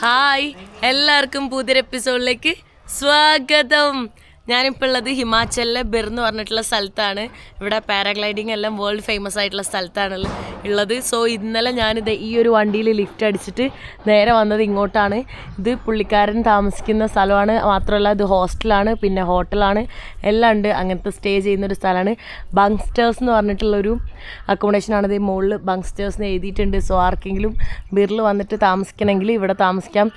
Hi, എല്ലാവർക്കും പുതിയൊരു എപ്പിസോഡിലേക്ക് സ്വാഗതം. ഞാനിപ്പോൾ ഉള്ളത് ഹിമാചലിലെ ബിർ എന്ന് പറഞ്ഞിട്ടുള്ള സ്ഥലത്താണ്. ഇവിടെ പാരാഗ്ലൈഡിങ് എല്ലാം വേൾഡ് ഫേമസ് ആയിട്ടുള്ള സ്ഥലത്താണ് ഉള്ളത്. സോ ഇന്നലെ ഞാനിത് ഈ ഒരു വണ്ടിയിൽ ലിഫ്റ്റ് അടിച്ചിട്ട് നേരെ വന്നത് ഇങ്ങോട്ടാണ്. ഇത് പുള്ളിക്കാരൻ താമസിക്കുന്ന സ്ഥലമാണ്. മാത്രമല്ല ഇത് ഹോസ്റ്റലാണ്, പിന്നെ ഹോട്ടലാണ്, എല്ലാം ഉണ്ട്. അങ്ങനത്തെ സ്റ്റേ ചെയ്യുന്നൊരു സ്ഥലമാണ്. ബങ്സ്റ്റേഴ്സ് എന്ന് പറഞ്ഞിട്ടുള്ളൊരു അക്കോമഡേഷനാണ്. ഇത് മുകളിൽ ബങ്സ്റ്റേഴ്സ് എന്ന് എഴുതിയിട്ടുണ്ട്. സോ ആർക്കെങ്കിലും ബിറിൽ വന്നിട്ട് താമസിക്കണമെങ്കിൽ ഇവിടെ താമസിക്കാം.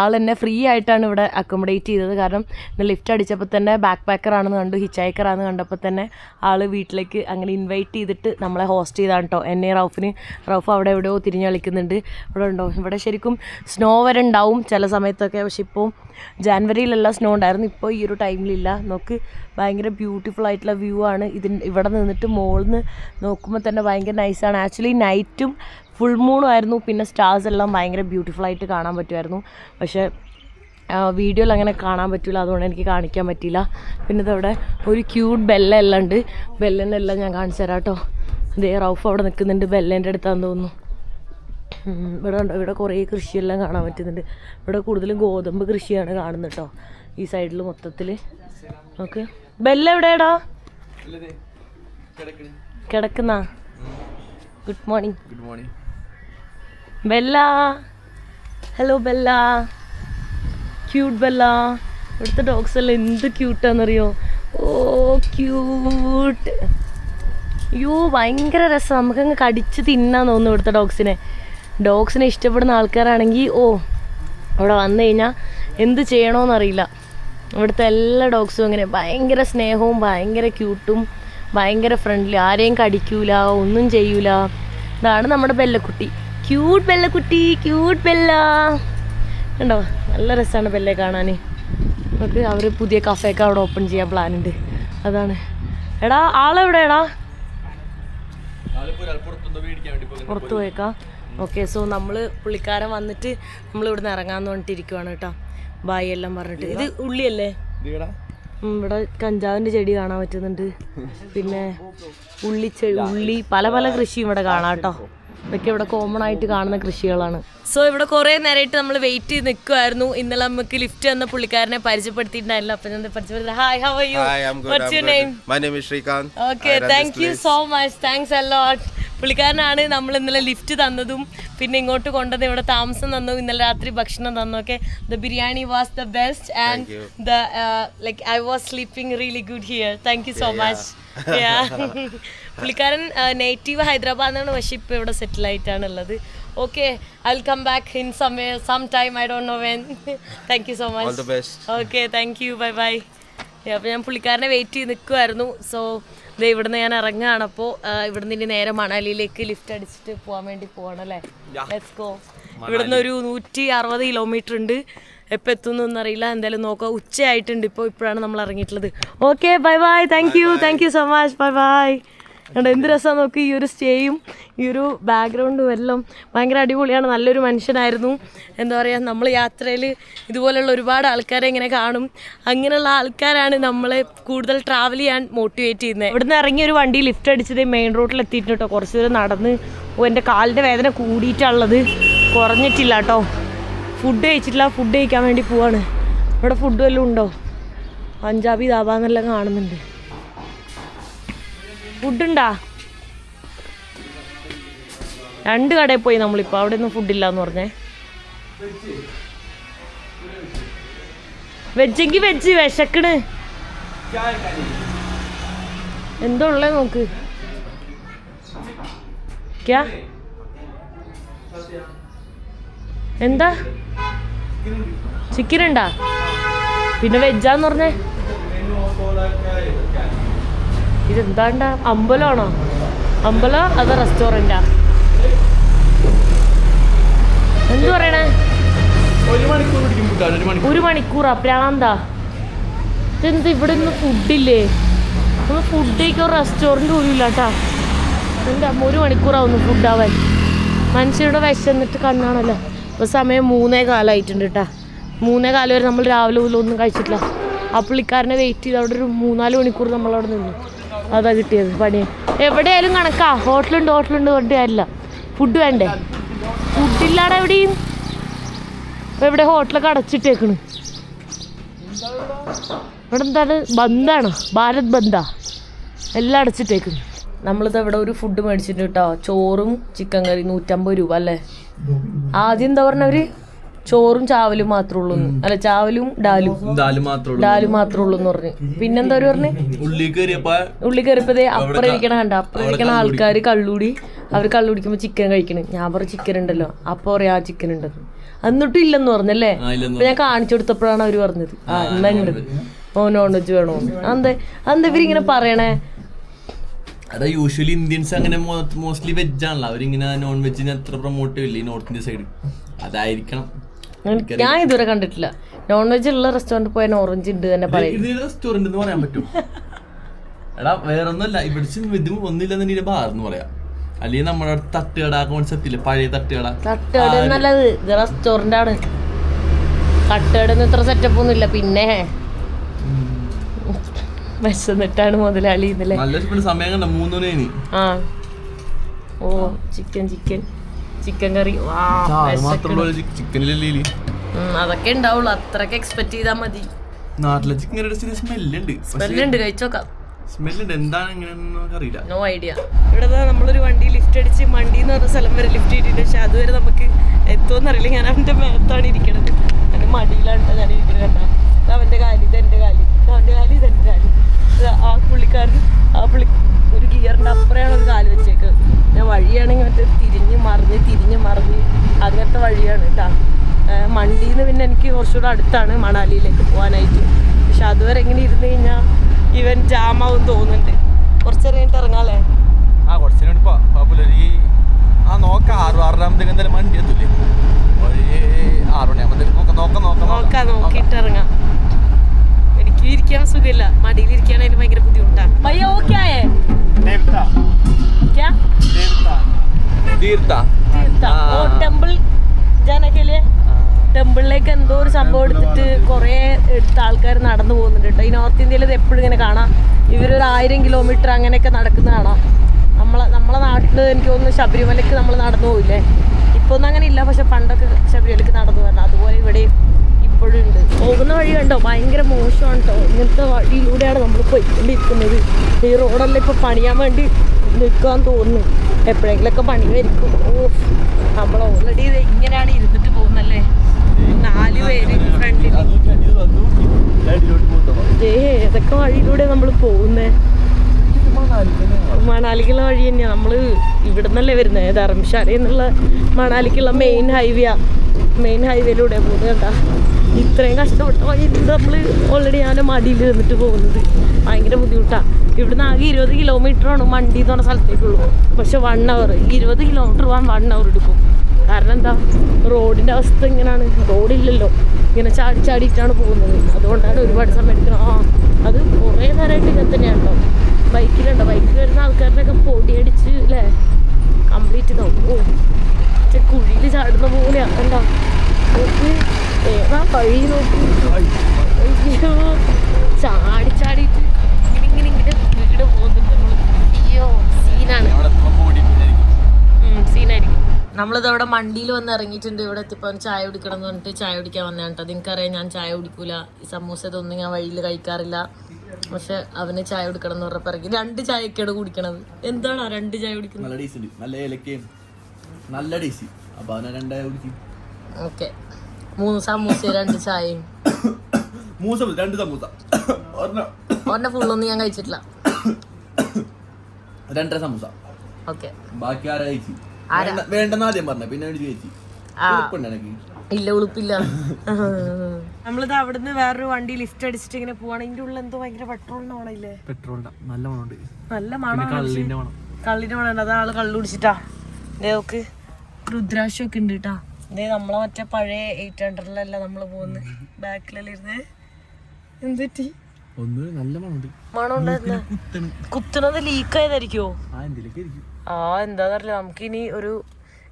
ആൾ എന്നെ ഫ്രീ ആയിട്ടാണ് ഇവിടെ അക്കോമഡേറ്റ് ചെയ്തത്. കാരണം ലിഫ്റ്റ് അടിച്ചപ്പോൾ തന്നെ ബാക്ക് പാക്കറാണെന്ന് കണ്ടു, ഹിച്ച് ഹൈക്കറാണെന്ന് കണ്ടപ്പോൾ തന്നെ ആൾ വീട്ടിലേക്ക് അങ്ങനെ ഇൻവൈറ്റ് ചെയ്തിട്ട് നമ്മളെ ഹോസ്റ്റ് ചെയ്താണ് കേട്ടോ. എന്നെ റൗഫ് അവിടെ എവിടെയോ തിരിഞ്ഞ് കളിക്കുന്നുണ്ട്. ഇവിടെ ഉണ്ടോ? ഇവിടെ ശരിക്കും സ്നോ വരെ ഉണ്ടാവും ചില സമയത്തൊക്കെ. പക്ഷെ ഇപ്പോൾ ജാനുവരിയിലെല്ലാം സ്നോ ഉണ്ടായിരുന്നു, ഇപ്പോൾ ഈ ഒരു ടൈമിലില്ല. നോക്ക്, ഭയങ്കര ബ്യൂട്ടിഫുൾ ആയിട്ടുള്ള വ്യൂ ആണ്. ഇവിടെ നിന്നിട്ട് മുകളിൽ നിന്ന് നോക്കുമ്പോൾ തന്നെ ഭയങ്കര നൈസാണ്. ആക്ച്വലി നൈറ്റും ഫുൾ മൂണും ആയിരുന്നു, പിന്നെ സ്റ്റാർസ് എല്ലാം ഭയങ്കര ബ്യൂട്ടിഫുള്ളായിട്ട് കാണാൻ പറ്റുമായിരുന്നു. പക്ഷേ വീഡിയോയിൽ അങ്ങനെ കാണാൻ പറ്റില്ല, അതുകൊണ്ട് എനിക്ക് കാണിക്കാൻ പറ്റിയില്ല. പിന്നെ ഇതവിടെ ഒരു ക്യൂട്ട് ബെല്ല എല്ലാം ഉണ്ട്. ബെല്ലിൻ്റെ എല്ലാം ഞാൻ കാണിച്ചു തരാം കേട്ടോ. അതേ റൗഫ് അവിടെ നിൽക്കുന്നുണ്ട്, ബെല്ലേൻ്റെ അടുത്താന്ന് തോന്നുന്നു. ഇവിടെ കുറേ കൃഷിയെല്ലാം കാണാൻ പറ്റുന്നുണ്ട്. ഇവിടെ കൂടുതലും ഗോതമ്പ് കൃഷിയാണ് കാണുന്നത് കേട്ടോ, ഈ സൈഡിൽ മൊത്തത്തിൽ. ഓക്കെ, ബെല്ല എവിടെയാടാ കിടക്കുന്ന? Good morning. Good morning Bella. Hello Bella, cute Bella. ഇവിടുത്തെ ഡോഗ്സ് എല്ലാം എന്ത് ക്യൂട്ടാണെന്നറിയോ? ഓ ക്യൂട്ട്. അയ്യോ ഭയങ്കര രസം, നമുക്കങ്ങ് കടിച്ച് തിന്നാൻ തോന്നുന്നു ഇവിടുത്തെ ഡോഗ്സിനെ ഇഷ്ടപ്പെടുന്ന ആൾക്കാരാണെങ്കിൽ ഇവിടെ വന്നു കഴിഞ്ഞാൽ എന്ത് ചെയ്യണമെന്നറിയില്ല. ഇവിടുത്തെ എല്ലാ ഡോഗ്സും അങ്ങനെ ഭയങ്കര സ്നേഹവും ഭയങ്കര ക്യൂട്ടും ഭയങ്കര ഫ്രണ്ട്ലി, ആരെയും കടിക്കൂല, ഒന്നും ചെയ്യൂല. ഇതാണ് നമ്മുടെ ബെല്ലക്കുട്ടി, ക്യൂട്ട് ബെല്ലക്കുട്ടി, ക്യൂട്ട് ബെല്ല. ഉണ്ടോ? നല്ല രസമാണ് ബെല്ലെ കാണാൻ. നമുക്ക് അവർ പുതിയ കഫേയൊക്കെ അവിടെ ഓപ്പൺ ചെയ്യാൻ പ്ലാനുണ്ട്. അതാണ്. എടാ ആളെവിടെയാടാ? പുറത്ത് പോയേക്കാ. ഓക്കെ, സോ നമ്മൾ പുള്ളിക്കാരൻ വന്നിട്ട് നമ്മൾ ഇവിടുന്ന് ഇറങ്ങാന്ന് പറഞ്ഞിട്ടിരിക്കുവാണ് കേട്ടോ. ബായ് എല്ലാം പറഞ്ഞിട്ട്. ഇത് ഉള്ളിയല്ലേ? ഇവിടെ കഞ്ചാവിൻ്റെ ചെടി കാണാൻ പറ്റുന്നുണ്ട്, പിന്നെ ഉള്ളി പല പല കൃഷിയും ഇവിടെ കാണാം കേട്ടോ. ഇതൊക്കെ ഇവിടെ കോമൺ ആയിട്ട് കാണുന്ന കൃഷികളാണ്. സോ ഇവിടെ കുറേ നേരമായിട്ട് നമ്മൾ വെയിറ്റ് ചെയ്ത് നിൽക്കുമായിരുന്നു. ഇന്നലെ നമുക്ക് ലിഫ്റ്റ് തന്ന പുള്ളിക്കാരനെ പരിചയപ്പെടുത്തിയിട്ടുണ്ടായില്ല. അപ്പൊ ഞാൻ പരിചയപ്പെടുത്തി. Hi, how are you? What's your name? My name is Shrikant. Okay, thank you so much, thanks a lot. പുള്ളിക്കാരനാണ് നമ്മൾ ഇന്നലെ ലിഫ്റ്റ് തന്നതും പിന്നെ ഇങ്ങോട്ട് കൊണ്ടത്, ഇവിടെ താമസം തന്നതും ഇന്നലെ രാത്രി ഭക്ഷണം തന്നൊക്കെ. The biryani was the best and the like I was sleeping really good here. Thank you so much. പുള്ളിക്കാരൻ നേറ്റീവ് ഹൈദരാബാദാണ്, പക്ഷെ ഇപ്പോൾ ഇവിടെ സെറ്റിൽ ആയിട്ടാണ് ഉള്ളത്. Okay, I will come back in some time, I don't know when. Thank you so much. Okay, thank you, bye bye. അപ്പോൾ ഞാൻ പുള്ളിക്കാരനെ വെയിറ്റ് ചെയ്ത് നിൽക്കുമായിരുന്നു. സോ ഇവിടുന്ന് ഞാൻ ഇറങ്ങുകയാണ്. അപ്പോൾ ഇവിടുന്ന് ഇനി നേരെ മണാലിയിലേക്ക് ലിഫ്റ്റ് അടിച്ചിട്ട് പോകാൻ വേണ്ടി പോകണല്ലേ. Let's go. ഇവിടുന്ന് ഒരു 160 കിലോമീറ്റർ ഉണ്ട്. എപ്പോൾ എത്തുന്നൊന്നും അറിയില്ല, എന്തായാലും നോക്കാം. ഉച്ചയായിട്ടുണ്ട് ഇപ്പോഴാണ് നമ്മൾ ഇറങ്ങിയിട്ടുള്ളത്. Okay, bye bye. Thank you so much, bye bye. കണ്ടോ എന്ത് രസമാണ് നോക്കി, ഈ ഒരു സ്റ്റേയും ഈ ഒരു ബാക്ക്ഗ്രൗണ്ടും എല്ലാം ഭയങ്കര അടിപൊളിയാണ്. നല്ലൊരു മനുഷ്യനായിരുന്നു. എന്താ പറയുക, നമ്മൾ യാത്രയിൽ ഇതുപോലെയുള്ള ഒരുപാട് ആൾക്കാരെ ഇങ്ങനെ കാണും. അങ്ങനെയുള്ള ആൾക്കാരാണ് നമ്മളെ കൂടുതൽ ട്രാവൽ ചെയ്യാൻ മോട്ടിവേറ്റ് ചെയ്യുന്നത്. ഇവിടുന്ന് ഇറങ്ങി ഒരു വണ്ടി ലിഫ്റ്റ് അടിച്ചത് മെയിൻ റോഡിൽ എത്തിയിട്ടുണ്ട് കേട്ടോ. കുറച്ച് ദൂരം നടന്ന് എൻ്റെ കാലിൻ്റെ വേദന കൂടിയിട്ടുള്ളത്, കുറഞ്ഞിട്ടില്ല കേട്ടോ. ഫുഡ് കഴിച്ചിട്ടില്ല, ഫുഡ് കഴിക്കാൻ വേണ്ടി പോവാണ്. ഇവിടെ ഫുഡ് വല്ലതും ഉണ്ടോ? പഞ്ചാബി ധാബാന്നെല്ലാം കാണുന്നുണ്ട്. ഫുഡുണ്ടാ? 2 കടയിൽ പോയി നമ്മളിപ്പോൾ, അവിടെ ഒന്നും ഫുഡില്ല എന്ന് പറഞ്ഞേ. വെജെങ്കിൽ വെജ്, വിശക്കണ്. എന്തോ ഉള്ളേ നോക്ക്. ക്യാ എന്താ? ചിക്കൻ ഉണ്ടാ? പിന്നെ വെജാന്ന് പറഞ്ഞേ. ഇതെന്താണ്ട? അമ്പലമാണോ? അമ്പലോ അതോ റെസ്റ്റോറൻറ്റാ? എന്ത് പറയണേ? 1 മണിക്കൂറാ? പ്രാന്താ. ഇതെന്ത് ഇവിടെ ഒന്നും ഫുഡില്ലേ? നമ്മൾ ഫുഡ് കഴിക്കാൻ റെസ്റ്റോറൻറ്റ് പോലും ഇല്ല കേട്ടാ. എൻ്റെ അമ്മ 1 മണിക്കൂറാവുന്നു ഫുഡാവാൻ. മനുഷ്യരുടെ വിശന്നിട്ട് കണ്ണാണല്ലോ. ഇപ്പോൾ സമയം 3:15 കേട്ടാ. 3:15 വരെ നമ്മൾ രാവിലെ പോലും ഒന്നും കഴിച്ചിട്ടില്ല. ആ പുള്ളിക്കാരനെ വെയിറ്റ് ചെയ്ത് അവിടെ ഒരു 3-4 മണിക്കൂർ നമ്മളവിടെ നിന്നു. അതാ കിട്ടിയത് പണി. എവിടെയായാലും കണക്കാ. ഹോട്ടലുണ്ട് പറഞ്ഞിട്ട് കാര്യമില്ല. ഫുഡ് വേണ്ടേ? ഫുഡില്ലാടെ എവിടെയും എവിടെ ഹോട്ടലൊക്കെ അടച്ചിട്ടേക്കണ്. ഇവിടെ എന്താണ് ബന്ധാണ്, ഭാരത് ബന്ധാ, എല്ലാം അടച്ചിട്ടേക്കുന്നു. നമ്മളിത് ഇവിടെ ഒരു ഫുഡ് മേടിച്ചിട്ടുണ്ട് കേട്ടോ. ചോറും ചിക്കൻ കറി 150 രൂപ അല്ലേ. ആദ്യം എന്താ പറഞ്ഞവര് ചോറും ചാവലും മാത്രമേ ഉള്ളൂ, അല്ല ചാവലും ഡാലും മാത്രമേ ഉള്ളൂ എന്ന് പറഞ്ഞു. പിന്നെന്താ പറഞ്ഞു ഉള്ളി കയറിയപ്പോ അപ്പുറം ഇരിക്കണ കണ്ട, അപ്പുറം ഇരിക്കണ ആൾക്കാർ അവർ കള്ളുടിക്കുമ്പോ ചിക്കൻ കഴിക്കണ്. ഞാൻ പറഞ്ഞു ചിക്കൻ ഉണ്ടല്ലോ, അപ്പൊ പറയാ ആ ചിക്കൻ ഉണ്ടെന്ന്. എന്നിട്ടും ഇല്ലെന്ന് പറഞ്ഞല്ലേ. അപ്പൊ ഞാൻ കാണിച്ചു കൊടുത്തപ്പോഴാണ് അവര് പറഞ്ഞത് എന്നാ ഉണ്ട് നോൺ വെജ് വേണോന്ന്. അതെന്താ ഇവരിങ്ങനെ പറയണേ? അതാ യൂഷ്വലി ഇന്ത്യൻസ് അങ്ങനെ മോസ്റ്റ്ലി വെജ് ആണല്ലോ, അവരിങ്ങനെ നോൺ വെജിന് അത്ര പ്രൊമോട്ട് ചെയ്യില്ല ഈ നോർത്ത് ഇന്ത്യ സൈഡ്. അതായിരിക്കണം. ഞാൻ ഇതുവരെ കണ്ടിട്ടില്ല. നോൺ വെജ് ഉള്ള റെസ്റ്റോറന്റ് പോയാൽ ഓറഞ്ച് ഉണ്ട് തന്നെ പറയും. റെസ്റ്റോറന്റ് എന്ന് പറയാൻ പറ്റും. എടാ വേറൊന്നുമല്ല, ഇവിടെ ഇത് ഒന്നില്ലെന്ന് ബാറെന്ന് പറയാം. അല്ലെങ്കിൽ നമ്മുടെ തട്ടുകട കോൺസെപ്റ്റ് ഇല്ല, പഴയ തട്ടുകട നല്ലത്. ഇത് റെസ്റ്റോറന്റ് ആണ്, തട്ടുകട ഇത്ര സെറ്റപ്പ് ഒന്നും ഇല്ല. പിന്നെ വിശന്നിട്ടാണ് മുതലാളി ഇന്നലെ. സമയം കണ്ട 3 മണി. ആ ഓ ചിക്കൻ കറി അതൊക്കെ ഉണ്ടാവുള്ളൂ, അത്രക്ക് എക്സ്പെക്ട് ചെയ്താ മതി. നാട്ടിലെ ചിക്കൻ കറിയുടെ സ്മെല്ലുണ്ട്, കഴിച്ചോക്കാം. സ്മെല്ലുണ്ട്, എന്താണ് എങ്ങനെയാണെന്ന് അറിയില്ല. No idea. ഇവിടെ നമ്മളൊരു വണ്ടി ലിഫ്റ്റ് അടിച്ച് മണ്ടി എന്ന് പറഞ്ഞ സ്ഥലം വരെ ലിഫ്റ്റ് ചെയ്തിട്ടുണ്ട്. പക്ഷെ അതുവരെ നമുക്ക് എത്തുമെന്നറിയില്ല. ഞാൻ അവൻ്റെ മേത്താണ് ഇരിക്കണത്, എൻ്റെ മടിയിലാണ് ഞാൻ ഇരിക്കുന്നത്. കണ്ട അവൻ്റെ കാലി, ഇതെൻ്റെ കാലി, അവൻ്റെ കാലി, ഇതെൻ്റെ കാലി. ആ പുള്ളിക്കാരൻ ഒരു ഗിയറിൻ്റെ അപ്പുറമാണ് ഒരു കാല് വെച്ചേക്ക്. ഞാൻ വഴിയാണെങ്കിൽ മറ്റേ തിരിഞ്ഞ് മറിഞ്ഞ് അങ്ങനത്തെ വഴിയാണ് കേട്ടോ. മണ്ടിന്ന് പിന്നെ എനിക്ക് കുറച്ചുകൂടെ അടുത്താണ് മണാലിയിലേക്ക് പോകാനായിട്ട്. പക്ഷെ അതുവരെ എങ്ങനെ ഇരുന്ന് കഴിഞ്ഞാൽ ഇവൻ ജാമാവും തോന്നുന്നുണ്ട്. കുറച്ചേരം കഴിഞ്ഞിട്ട് ഇറങ്ങാല്ലേ? നോക്കിയിട്ട് ഇറങ്ങാം. എനിക്ക് ഇരിക്കാൻ സുഖമില്ല, മടിയിലിരിക്കാനായാലും ഭയങ്കര ബുദ്ധിമുട്ടാണ്. ഭയ്യ ഓക്കെ ആയേ? ടെമ്പിൾ ജാനക്കല്ലേ? ടെമ്പിളിലേക്ക് എന്തോ ഒരു സംഭവം എടുത്തിട്ട് കുറേ ആൾക്കാർ നടന്നു പോകുന്നുണ്ട് കേട്ടോ. ഈ നോർത്ത് ഇന്ത്യയിൽ ഇത് എപ്പോഴും ഇങ്ങനെ കാണാം. ഇവരൊരു 1000 കിലോമീറ്റർ അങ്ങനെയൊക്കെ നടക്കുന്ന കാണാം. നമ്മളെ നാട്ടിൽ എനിക്ക് തോന്നുന്നു ശബരിമലയ്ക്ക് നമ്മൾ നടന്നു പോയില്ലേ. ഇപ്പോൾ ഒന്നും അങ്ങനെ ഇല്ല, പക്ഷെ പണ്ടൊക്കെ ശബരിമലയ്ക്ക് നടന്നു വരണം. അതുപോലെ ഇവിടെ ഇപ്പോഴും ഉണ്ട്. പോകുന്ന വഴി കണ്ടോ ഭയങ്കര മോശമാണ് കേട്ടോ. ഇങ്ങനത്തെ വഴിയിലൂടെയാണ് നമ്മൾ പോയിക്കൊണ്ടിരിക്കുന്നത്. ഈ റോഡെല്ലാം ഇപ്പോൾ പണിയാൻ വേണ്ടി നിൽക്കാൻ തോന്നുന്നു. എപ്പോഴെങ്കിലൊക്കെ പണി വരിക്കും. നമ്മൾ ഓൾറെഡി ഇത് ഇങ്ങനെയാണ് ഇരുന്നിട്ട് പോകുന്നല്ലേ. 4 പേര് ഫ്രണ്ടിൽ. ഏതൊക്കെ വഴിയിലൂടെ നമ്മൾ പോകുന്നേ? മണാലിക്കുള്ള വഴി തന്നെയാണ്. നമ്മൾ ഇവിടെ നിന്നല്ലേ വരുന്നത്, ധർമ്മശാലയിൽ നിന്നുള്ള മണാലിക്കുള്ള മെയിൻ ഹൈവേയിലൂടെ പോകുന്നത് കേട്ടാ. ഇത്രയും കഷ്ടപ്പെട്ട വഴിയിലൂടെ നമ്മൾ ഓൾറെഡി ഞാൻ മടിയിൽ ഇരുന്നിട്ട് പോകുന്നത് ഭയങ്കര ബുദ്ധിമുട്ടാണ്. ഇവിടുന്ന് ആകെ 20 കിലോമീറ്ററാണ് മണ്ടി എന്ന് പറഞ്ഞ സ്ഥലത്തേക്കുള്ളൂ. പക്ഷെ 1 അവർ 20 കിലോമീറ്റർ പോകാൻ 1 അവർ എടുക്കും. കാരണം എന്താ, റോഡിൻ്റെ അവസ്ഥ ഇങ്ങനെയാണ്. റോഡില്ലല്ലോ, ഇങ്ങനെ ചാടിയിട്ടാണ് പോകുന്നത്. അതുകൊണ്ടാണ് ഒരുപാട് സമയം എടുക്കുന്നത്. അത് കുറേ നേരമായിട്ട് ഇങ്ങനെ തന്നെയാണ് കേട്ടോ. ബൈക്കിലുണ്ടോ, ബൈക്കിൽ വരുന്ന ആൾക്കാരുടെയൊക്കെ പൊടിയടിച്ച് അല്ലേ കംപ്ലീറ്റ് ഇതാവും. കുഴിയിൽ ചാടുന്ന പോലെയാണ്. എന്താ നോക്ക്, ഏതാ വഴി നോക്കി. അയ്യോ, ചാടിയിട്ട് ഇങ്ങനെ വീട് പോകുന്നുണ്ട് നമ്മൾ. അയ്യോ സീനായിരിക്കും. നമ്മളിതവിടെ മണ്ടിയിൽ വന്ന് ഇറങ്ങിയിട്ടുണ്ട്. ഇവിടെ എത്തിയപ്പോൾ ചായ കുടിക്കണം എന്ന് പറഞ്ഞിട്ട് ചായ കുടിക്കാൻ വന്നതാണ് കേട്ടോ. നിങ്ങൾക്കറിയാം ഞാൻ ചായ കുടിക്കൂല, ഈ സമൂസ ഇതൊന്നും ഞാൻ വഴിയിൽ കഴിക്കാറില്ല. പക്ഷെ അവന് ചായ കുടിക്കണം എന്ന് പറഞ്ഞപ്പോൾ ഇറങ്ങി. 2 ചായയൊക്കെയാണ് കുടിക്കണത്. എന്താണ് 2 ചായ കുടിക്കുന്നത്? ഓക്കെ, 3 സമൂസ 2 ചായയും. ഒരെണ്ണം ഫുള്ളൊന്നും ഞാൻ കഴിച്ചിട്ടില്ല. 2 സമൂസ. ഓക്കെ, ബാക്കി ആരാ കഴിച്ചു? വേണ്ടെന്ന് ആദ്യം പറഞ്ഞ, പിന്നെ ഇല്ല ഉളുപ്പില്ല. നമ്മളിത് അവിടുന്ന് വേറൊരു വണ്ടി ലിഫ്റ്റ് അടിച്ചിട്ട് ഇങ്ങനെ പോവാണ്. ഇതിന്റെ ഉള്ളിൽ എന്തോ ഭയങ്കര പെട്രോളിന്റെ മണമില്ലേ? നല്ല മണമുണ്ട്, നല്ല മണം. കള്ളിന്റെ മണം. അതാ ആള് കള്ളു കുടിച്ചിട്ടാ. നമുക്ക് രുദ്രാക്ഷമൊക്കെ ഉണ്ട് കേട്ടാ. ഇതേ നമ്മളെ മറ്റേ പഴയ 800-ലല്ല നമ്മള് പോകുന്നത്, ബാക്കിലല്ലേ ഇരുന്ന്. എന്തെറ്റി മണം കുത്തുന്നത് ലീക്ക് ആയതായിരിക്കുമോ? എന്താന്നറിയില്ല. നമുക്കിനി ഒരു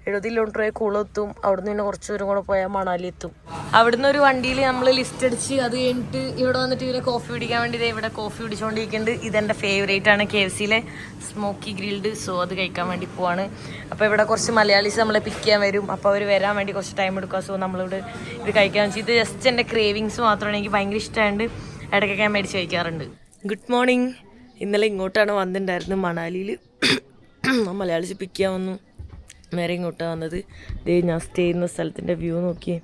70 കിലോമീറ്റർ കുളെത്തും. അവിടെ നിന്ന് കുറച്ച് ദൂരം കൂടെ പോയാൽ മണാലി എത്തും. അവിടുന്ന് ഒരു വണ്ടിയിൽ നമ്മൾ ലിസ്റ്റ് അടിച്ച് അത് കഴിഞ്ഞിട്ട് ഇവിടെ വന്നിട്ട് ഇവരെ കോഫി കുടിക്കാൻ വേണ്ടി ഇവിടെ കോഫി കുടിച്ചുകൊണ്ടിരിക്കുന്നുണ്ട്. ഇതെൻ്റെ ഫേവറേറ്റ് ആണ്, KFCയിലെ സ്മോക്കി ഗ്രിൽഡ്. സോ അത് കഴിക്കാൻ വേണ്ടി പോവാണ്. അപ്പോൾ ഇവിടെ കുറച്ച് മലയാളീസ് നമ്മളെ പിക്ക് ചെയ്യാൻ വരും. അപ്പോൾ അവർ വരാൻ വേണ്ടി കുറച്ച് ടൈം എടുക്കുക. സോ നമ്മളിവിടെ ഇത് കഴിക്കാൻ വെച്ചാൽ ഇത് ജസ്റ്റ് എൻ്റെ ക്രേവിങ്സ് മാത്രമാണ്. എനിക്ക് ഭയങ്കര ഇഷ്ടമായത്, ഇടയ്ക്കൊക്കെ ഞാൻ മേടിച്ച് കഴിക്കാറുണ്ട്. Good morning. ഇന്നലെ ഇങ്ങോട്ടാണ് വന്നിട്ടുണ്ടായിരുന്നത്, മണാലിയിൽ. മലയാളീസ് പിക്ക് ചെയ്യാൻ വന്നു, നേരെ ഇങ്ങോട്ടാണ് വന്നത്. ഞാൻ സ്റ്റേ ചെയ്യുന്ന സ്ഥലത്തിൻ്റെ വ്യൂ നോക്കിയേ,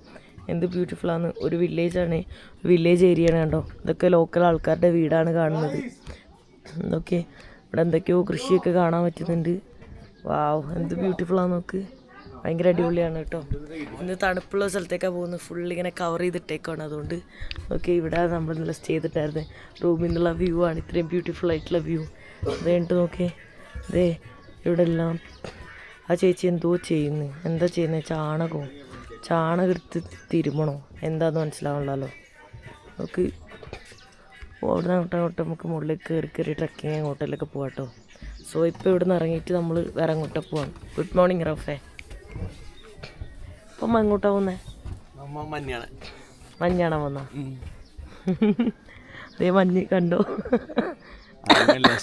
എന്ത് ബ്യൂട്ടിഫുള്ളാണ്. ഒരു വില്ലേജാണ്, വില്ലേജ് ഏരിയയാണ് കണ്ടോ. ഇതൊക്കെ ലോക്കൽ ആൾക്കാരുടെ വീടാണ് കാണുന്നത്. ഇതൊക്കെ ഇവിടെ എന്തൊക്കെയോ കൃഷിയൊക്കെ കാണാൻ പറ്റുന്നുണ്ട്. വാവ്, എന്ത് ബ്യൂട്ടിഫുള്ളാണ് നോക്ക്. ഭയങ്കര അടിപൊളിയാണ് കേട്ടോ. ഇന്ന് തണുപ്പുള്ള സ്ഥലത്തേക്കാണ് പോകുന്നത്. ഫുള്ളിങ്ങനെ കവർ ചെയ്തിട്ടേക്കാണ്. അതുകൊണ്ട് ഓക്കെ, ഇവിടെ നമ്മൾ ഇന്നലെ സ്റ്റേ ചെയ്തിട്ടായിരുന്നു. റൂമിൽ നിന്നുള്ള വ്യൂ ആണ്, ഇത്രയും ബ്യൂട്ടിഫുൾ ആയിട്ടുള്ള വ്യൂ. അത് കഴിഞ്ഞിട്ട് നോക്കിയേ, അതേ ഇവിടെ എല്ലാം ആ ചേച്ചി എന്തോ ചെയ്യുന്നു. എന്താ ചെയ്യുന്നത്? ചാണകം എടുത്ത് തിരുമണോ എന്താന്ന് മനസ്സിലാവണല്ലോ. നമുക്ക് അവിടെ അങ്ങോട്ട് നമുക്ക് മുകളിലേക്ക് കയറി ട്രക്കിങ് അങ്ങോട്ടെല്ലൊക്കെ പോകാം കേട്ടോ. സോ ഇപ്പോൾ ഇവിടെ നിന്ന് ഇറങ്ങിയിട്ട് നമ്മൾ വേറെ അങ്ങോട്ടേ പോവാം. ഗുഡ് മോർണിംഗ് റഫേ. അപ്പം എങ്ങോട്ടാ പോകുന്നേ? മഞ്ഞാണോ വന്നാ? അതേ മഞ്ഞ് കണ്ടോ?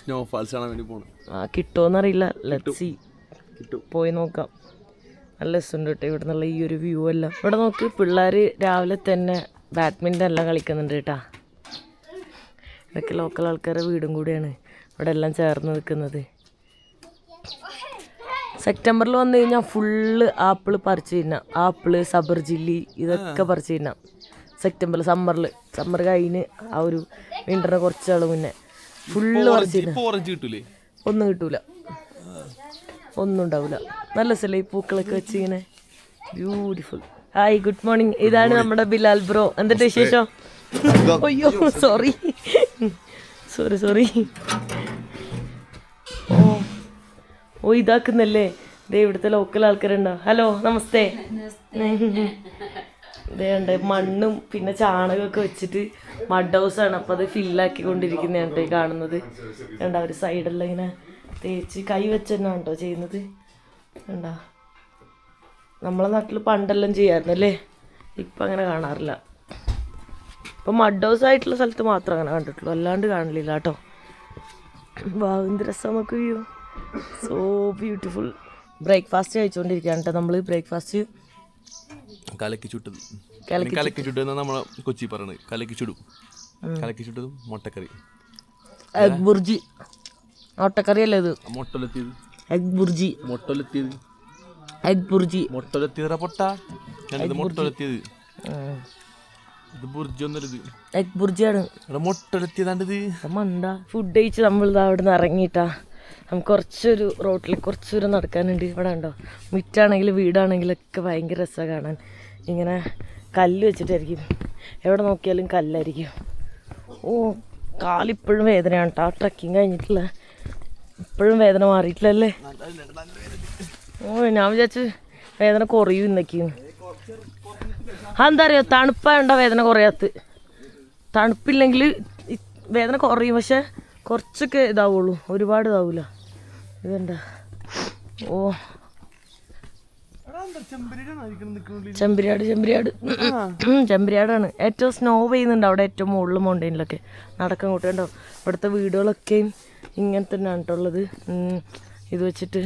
സ്നോഫാൾസ് കാണാൻ വേണ്ടി പോകണം. കിട്ടുമോന്നറിയില്ല, ലെറ്റ്സ് സീ. പോയി നോക്കാം. നല്ല രസമുണ്ട് കേട്ടോ ഇവിടെ നിന്നുള്ള ഈ ഒരു വ്യൂ എല്ലാം. ഇവിടെ നോക്ക്, പിള്ളേർ രാവിലെ തന്നെ ബാഡ്മിൻ്റൺ എല്ലാം കളിക്കുന്നുണ്ട് കേട്ടാ. ഇതൊക്കെ ലോക്കൽ ആൾക്കാരുടെ വീടും കൂടിയാണ് ഇവിടെ എല്ലാം ചേർന്ന് നിൽക്കുന്നത്. സെപ്റ്റംബറിൽ വന്നു കഴിഞ്ഞാൽ ഫുള്ള് ആപ്പിൾ പറിച്ച് തിന്നാം. ആപ്പിള്, സബർജില്ലി ഇതൊക്കെ പറിച്ച് തിന്നാം സെപ്റ്റംബറിൽ. സമ്മർ കഴിഞ്ഞ് ആ ഒരു വിൻ്ററിന് കുറച്ചാൾ മുന്നേ ഫുള്ള് പറിച്ച് തിന്നാം. ഒന്നും കിട്ടൂല, ഒന്നും ഉണ്ടാവില്ല. നല്ല സ്ഥലം ഈ പൂക്കളൊക്കെ വെച്ച് ഇങ്ങനെ ബ്യൂട്ടിഫുൾ. Hi, good morning. ഇതാണ് നമ്മുടെ ബിലാൽ ബ്രോ. എന്തിട്ട് വിശേഷം? അയ്യോ സോറി. ഓ ഇതാക്കുന്നല്ലേ. ഇതേ ഇവിടുത്തെ ലോക്കൽ ആൾക്കാരുണ്ടോ? ഹലോ, നമസ്തേ. ഇതേണ്ട മണ്ണും പിന്നെ ചാണകമൊക്കെ വെച്ചിട്ട് മഡ് ഹൗസാണ്. അപ്പോൾ അത് ഫില്ലാക്കിക്കൊണ്ടിരിക്കുന്നതാണ് കേട്ടോ ഈ കാണുന്നത്. വേണ്ട ഒരു സൈഡെല്ലാം ഇങ്ങനെ തേച്ച് കൈ വെച്ച് തന്നെ കേട്ടോ ചെയ്യുന്നത്. വേണ്ട നമ്മളെ നാട്ടിൽ പണ്ടെല്ലാം ചെയ്യാമായിരുന്നു അല്ലേ, ഇപ്പം അങ്ങനെ കാണാറില്ല. ഇപ്പം മഡ് ഹൗസ് ആയിട്ടുള്ള സ്ഥലത്ത് മാത്രം അങ്ങനെ കണ്ടിട്ടുള്ളൂ, അല്ലാണ്ട് കാണില്ല കേട്ടോ. വാ, എന്ത് രസം നമുക്ക് വ്യൂ. So beautiful. ബ്രേക്ക്ഫാസ്റ്റ് കഴിച്ചുകൊണ്ടിരിക്കുകയാണ് കേട്ടോ നമ്മൾ. ബ്രേക്ക്ഫാസ്റ്റ് കലക്കി ചുട്ടത് നമ്മളെ കൊച്ചി പറയണത്. കലക്കി ചുട്ടതും മുട്ടക്കറി. എഗ് ബുർജി. മുട്ടക്കറി അല്ലേ ഇത്? മുട്ടൊലത്തിയത്. എഗ് ബുർജി. മുട്ടൊലത്തിയത്. എഗ് ബുർജി. മുട്ടൊലത്തിയത പൊട്ട. മുട്ടൊലത്തിയത്. ഇത് ബുർജി ഒന്നല്ലത്, എഗ് ബുർജിയാണ്. മുട്ടൊലത്തിയതാണ്ടത്. മണ്ട. ഫുഡ് കഴിച്ച് നമ്മൾ അവിടെ നിന്ന് ഇറങ്ങിയിട്ടാ. നമുക്ക് കുറച്ചൊരു റോട്ടിൽ കുറച്ചൊരു നടക്കാനുണ്ട്. ഇവിടെ ഉണ്ടോ, മുറ്റാണെങ്കിലും വീടാണെങ്കിലൊക്കെ ഭയങ്കര രസമാണ് കാണാൻ. ഇങ്ങനെ കല്ല് വെച്ചിട്ടായിരിക്കും, എവിടെ നോക്കിയാലും കല്ലായിരിക്കും. ഓ, കാലിപ്പോഴും വേദനയാണ് കേട്ടോ. ട്രക്കിങ് കഴിഞ്ഞിട്ടില്ല, ഇപ്പോഴും വേദന മാറിയിട്ടില്ലല്ലേ. ഓ, ഞാൻ വിചാരിച്ചു വേദന കുറയും ഇന്നൊക്കെയാണ്. അതെന്താ അറിയോ, തണുപ്പായുണ്ടോ വേദന കുറയാത്ത. തണുപ്പില്ലെങ്കിൽ വേദന കുറയും, പക്ഷെ കുറച്ചൊക്കെ ഇതാവുള്ളൂ, ഒരുപാട് ഇതാവൂല. ഇതെന്താ? ഓ, ചെമ്പരിയാടാണ്. ഏറ്റവും സ്നോ പെയ്യുന്നുണ്ട് അവിടെ, ഏറ്റവും മുകളിൽ മൗണ്ടൈനിലൊക്കെ. നടക്കാൻ കൂട്ടുണ്ടോ, ഇവിടുത്തെ വീടുകളൊക്കെയും ഇങ്ങനെ തന്നെയാണ് കേട്ടുള്ളത്. ഇത് വെച്ചിട്ട്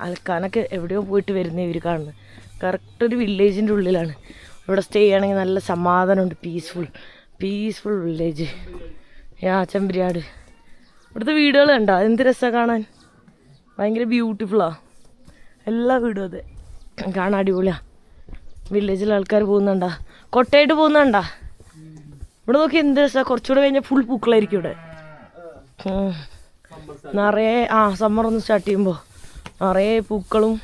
അലക്കാനൊക്കെ എവിടെയോ പോയിട്ട് വരുന്ന ഇവർ കാണുന്നത്. കറക്റ്റ് ഒരു വില്ലേജിൻ്റെ ഉള്ളിലാണ്. ഇവിടെ സ്റ്റേ ചെയ്യണമെങ്കിൽ നല്ല സമാധാനമുണ്ട്. Peaceful village. ചെമ്പരിയാട്. ഇവിടുത്തെ വീടുകൾ കണ്ടോ, എന്ത് രസമാണ് കാണാൻ. ഭയങ്കര ബ്യൂട്ടിഫുള്ളാണ് എല്ലാ വീടും. അതെ, കാണാൻ അടിപൊളിയാണ്. വില്ലേജിൽ ആൾക്കാർ പോകുന്നുണ്ടാ, കൊട്ടയായിട്ട് പോകുന്നുണ്ടാ. ഇവിടെ നോക്കി എന്ത് രസമാണ്. കുറച്ചുകൂടെ കഴിഞ്ഞാൽ ഫുൾ പൂക്കളായിരിക്കും ഇവിടെ നിറയെ. സമ്മർ ഒന്ന് സ്റ്റാർട്ട് ചെയ്യുമ്പോൾ നിറയെ പൂക്കളും